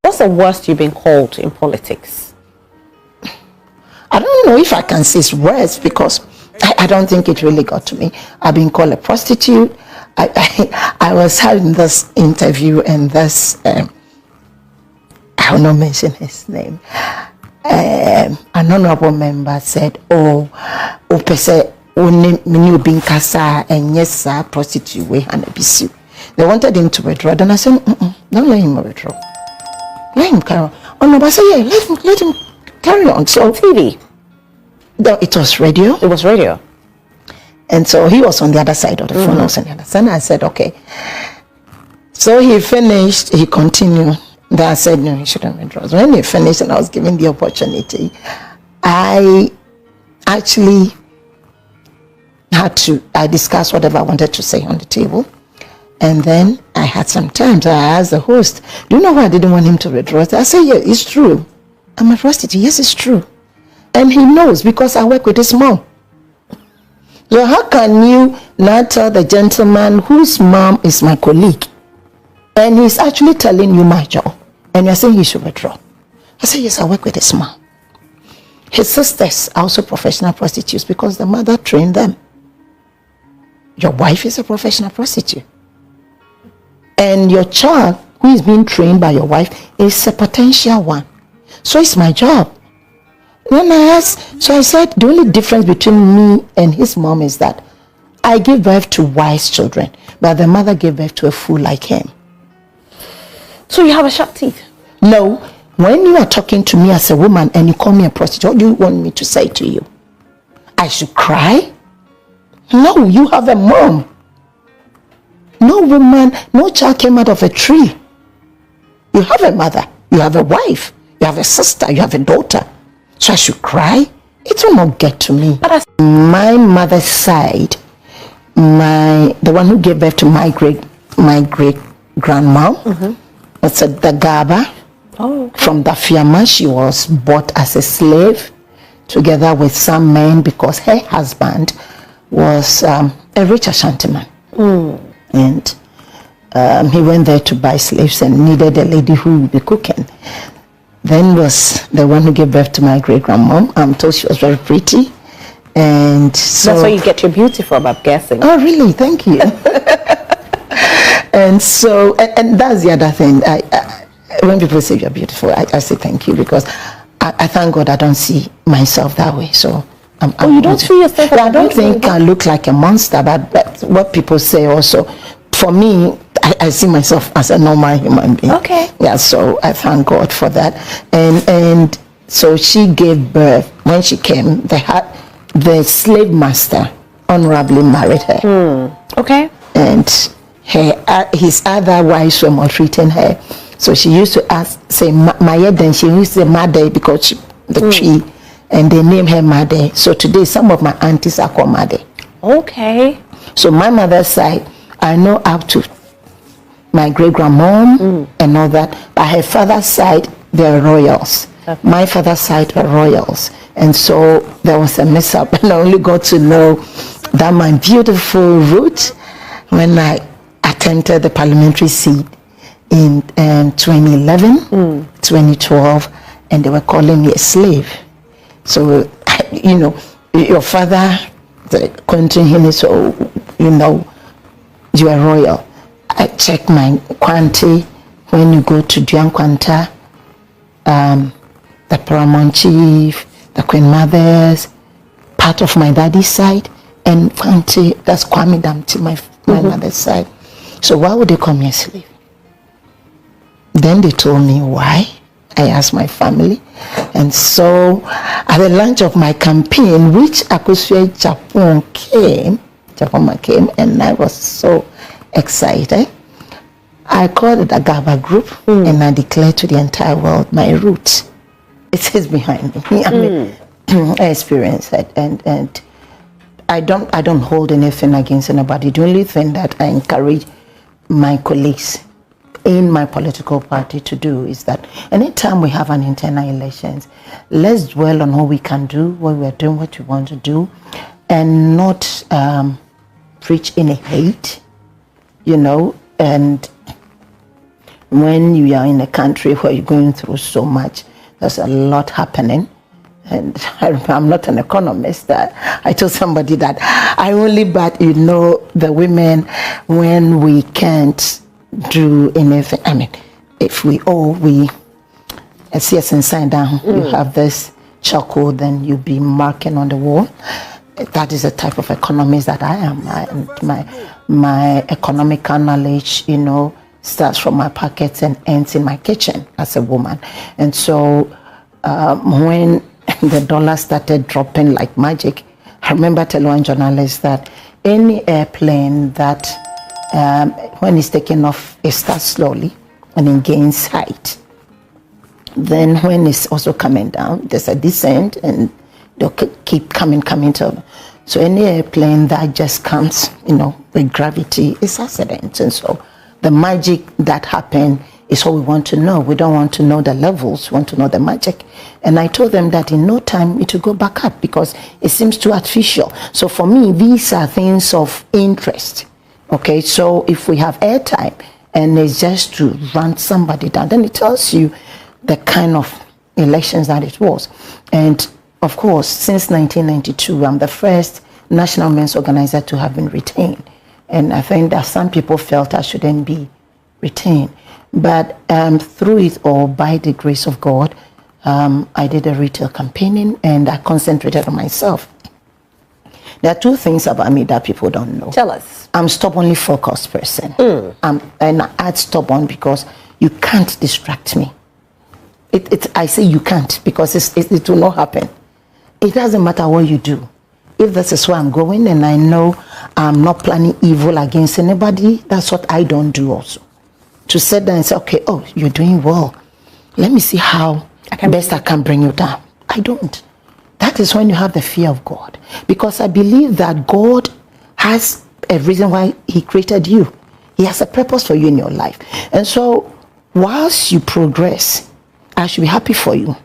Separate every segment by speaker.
Speaker 1: What's the worst you've been called in politics?
Speaker 2: I don't know if I can say it's worst because I don't think it really got to me. I've been called a prostitute. I was having this interview and this, I will not mention his name. An honourable member said, prostitute way and Bissiw. They wanted him to withdraw. Then I said, don't let him withdraw. Let him carry on. Oh no, but I said, yeah, let him carry on. So
Speaker 1: TV.
Speaker 2: No, it was radio.
Speaker 1: It was radio.
Speaker 2: And so he was on the other side of the phone. I was on the other side. I said, okay. So he finished, he continued. Then I said, no, he shouldn't withdraw. So when he finished and I was given the opportunity, I actually I discussed whatever I wanted to say on the table. And then I had some time. So I asked the host, do you know why I didn't want him to withdraw? I said, yeah, it's true. I'm a prostitute. Yes, it's true. And he knows because I work with his mom. So how can you not tell the gentleman whose mom is my colleague and he's actually telling you my job and you're saying he should withdraw? I said, yes, I work with his mom. His sisters are also professional prostitutes because the mother trained them. Your wife is a professional prostitute. And your child, who is being trained by your wife, is a potential one. So it's my job. Then I asked, so I said, the only difference between me and his mom is that I give birth to wise children, but the mother gave birth to a fool like him.
Speaker 1: So you have a sharp teeth?
Speaker 2: No. When you are talking to me as a woman and you call me a prostitute, what do you want me to say to you? I should cry? No, you have a mom. No woman, no child came out of a tree. You have a mother, you have a wife, you have a sister, you have a daughter. So I should cry? It will not get to me. But my mother's side, the one who gave birth to my great grandma, it's a Dagaba.
Speaker 1: Oh, okay.
Speaker 2: From Dafiama. She was bought as a slave together with some men because her husband was a rich Ashantiman. And he went there to buy slaves and needed a lady who would be cooking. Then was the one who gave birth to my great-grandmom. I'm told she was very pretty. And so...
Speaker 1: That's where you get your beauty from, I'm guessing.
Speaker 2: Oh, really? Thank you. And so, and that's the other thing. When people say you're beautiful, I say thank you because I thank God I don't see myself that way. So
Speaker 1: you don't see yourself as
Speaker 2: I don't think I look like a monster, but what people say also, for me, I see myself as a normal human being.
Speaker 1: Okay.
Speaker 2: Yeah, so I thank God for that. And so she gave birth. When she came, the slave master honorably married her.
Speaker 1: Okay.
Speaker 2: And his other wives were maltreating her. So she used to say Maya, then she used to say Made because the tree, and they named her Made. So today some of my aunties are called Made.
Speaker 1: Okay.
Speaker 2: So my mother's side, I know up to my great-grandmom and all that. But her father's side, they're royals. Okay. My father's side were royals. And so there was a mix-up. And I only got to know that my beautiful root when I attempted the parliamentary seat in 2011, 2012, and they were calling me a slave. So, you know, your father, the country, so, you know, you are royal. I check my Kwanti when you go to Diankwanta, the paramount chief, the queen mothers, part of my daddy's side, and Kwanti, that's Kwame Damti, my mother's side. So why would they call me a slave? Then they told me why. I asked my family. And so at the launch of my campaign, which Akosua Japan came, and I was so excited. I called it a GABA group and I declared to the entire world my root. It is behind me. I mean, I experienced it, and I don't hold anything against anybody. The only thing that I encourage my colleagues in my political party to do is that anytime we have an internal elections, let's dwell on what we can do, what we're doing, what we want to do, and not preach any hate, you know. And when you are in a country where you're going through so much, there's a lot happening. And I'm not an economist. That I told somebody that I only bet, you know, the women when we can't do anything. I mean, if we see us inside down, you have this charcoal, then you'll be marking on the wall. That is the type of economist that I am. My economical knowledge, you know, starts from my pockets and ends in my kitchen as a woman. And so when the dollar started dropping like magic, I remember telling one journalist that any airplane that when it's taken off, it starts slowly and it gains height. Then when it's also coming down, there's a descent and they'll keep coming to. So any airplane that just comes, you know, with gravity is accident. And so the magic that happened is what we want to know. We don't want to know the levels, we want to know the magic. And I told them that in no time it will go back up because it seems too artificial. So for me, these are things of interest. Okay, so if we have airtime and it's just to run somebody down, then it tells you the kind of elections that it was. And of course, since 1992, I'm the first national men's organizer to have been retained. And I think that some people felt I shouldn't be retained. But through it all, by the grace of God, I did a retail campaigning and I concentrated on myself. There are two things about me that people don't know.
Speaker 1: Tell us.
Speaker 2: I'm stubbornly focused person. And I add stubborn because you can't distract me. I say you can't because it will not happen. It doesn't matter what you do. If this is where I'm going and I know I'm not planning evil against anybody, that's what I don't do also. To sit down and say, okay, oh, you're doing well. Let me see how I can bring you down. I don't. That is when you have the fear of God. Because I believe that God has a reason why he created you. He has a purpose for you in your life. And so, whilst you progress, I should be happy for you.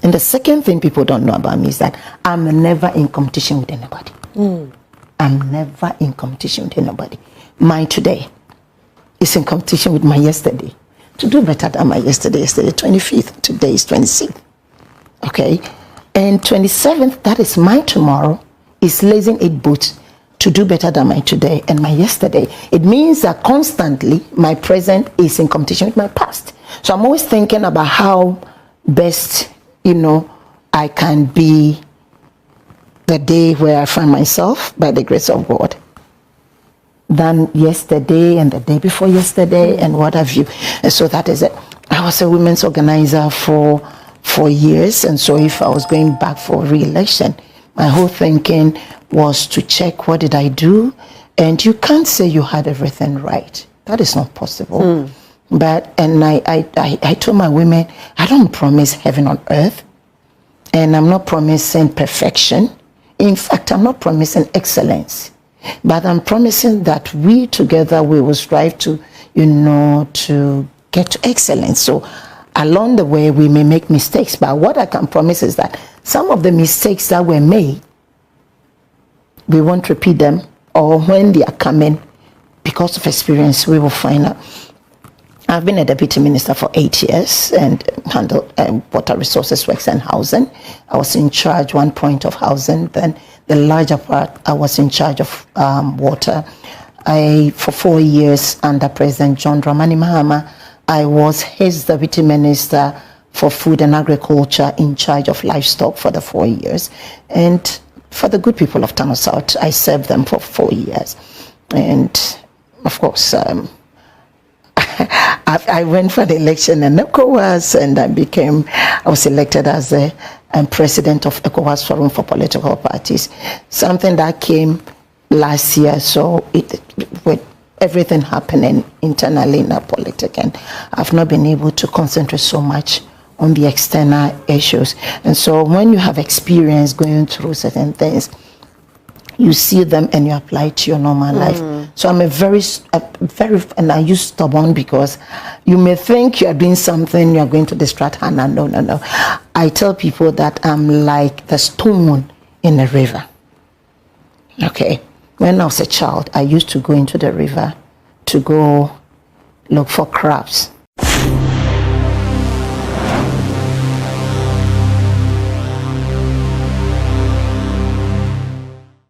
Speaker 2: And the second thing people don't know about me is that I'm never in competition with anybody. I'm never in competition with anybody. My today is in competition with my yesterday. To do better than my yesterday 25th, today is 26th. Okay? And 27th, that is my tomorrow, is lacing 8 boots to do better than my today and my yesterday. It means that constantly my present is in competition with my past. So I'm always thinking about how best, you know, I can be the day where I find myself by the grace of God than yesterday and the day before yesterday and what have you. And so that is it. I was a women's organizer for 4 years, and so if I was going back for re-election, my whole thinking was to check what did I do, and you can't say you had everything right. That is not possible. But and I told my women, I don't promise heaven on earth, and I'm not promising perfection. In fact, I'm not promising excellence, but I'm promising that we together we will strive to, you know, to get to excellence. So along the way we may make mistakes, but what I can promise is that some of the mistakes that were made, we won't repeat them, or when they are coming, because of experience, we will find out. I've been a deputy minister for 8 years and handled water resources, works and housing. I was in charge one point of housing, then the larger part I was in charge of water. For 4 years under President John Dramani Mahama, I was his deputy minister for food and agriculture, in charge of livestock for the 4 years. And for the good people of Tano South, I served them for 4 years. And of course, I went for the election in ECOWAS, and I was elected as the president of ECOWAS Forum for Political Parties, something that came last year. So with everything happening internally in our politics, and I've not been able to concentrate so much on the external issues. And so when you have experience going through certain things, you see them and you apply it to your normal life. So I'm a very, and I use stubborn because you may think you are doing something, you are going to distract Hannah. No. I tell people that I'm like the stone in a river. Okay. When I was a child, I used to go into the river to go look for crabs.